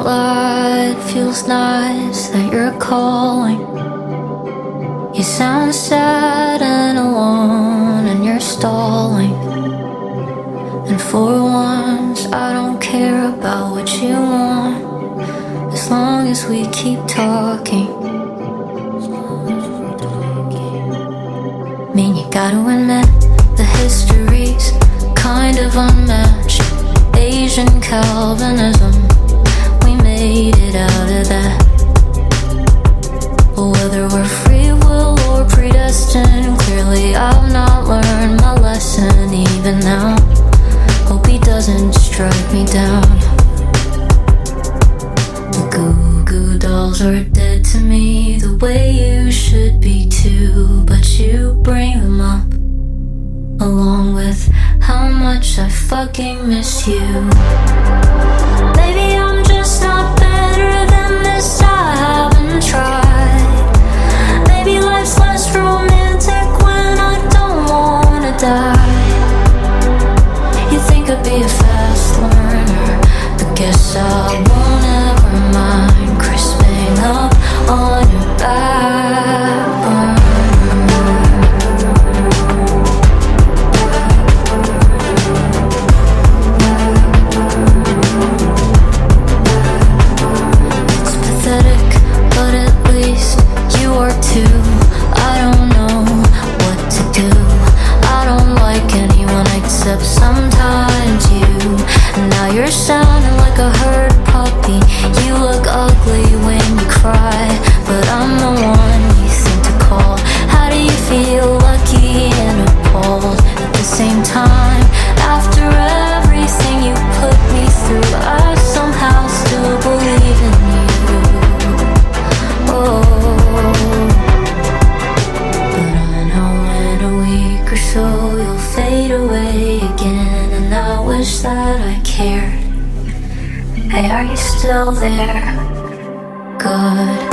can't lie, it feels nice that you're calling. You sound sad and alone and you're stalling. And for once I don't care about what you want, as long as we keep talking. I mean, you gotta admit, the history's kind of unmatched. Asian Calvinism, we made it out of that. But whether we're free will or predestined, clearly I've not learned my lesson even now. Hope he doesn't strike me down. The Goo Goo Dolls are dead to me, the way you should be too. But you bring them up, along with how much I fucking miss you. Maybe I'm just not better than this, I haven't tried. Maybe life's less romantic when I don't wanna die. You think I'd be a fast learner, but guess I won't ever mind crisping up on your back burner. But at least you are too. I don't know what to do. I don't like anyone except sometimes you. And now you're sounding like a hurt puppy. You look ugly when you cry, but I'm the one you think to call. How do you feel? Lucky and appalled at the same time. After everything you put me through, I somehow still believe in you. But I know in a week or so you'll fade away again, and I wish that I cared. Hey, are you still there? Good.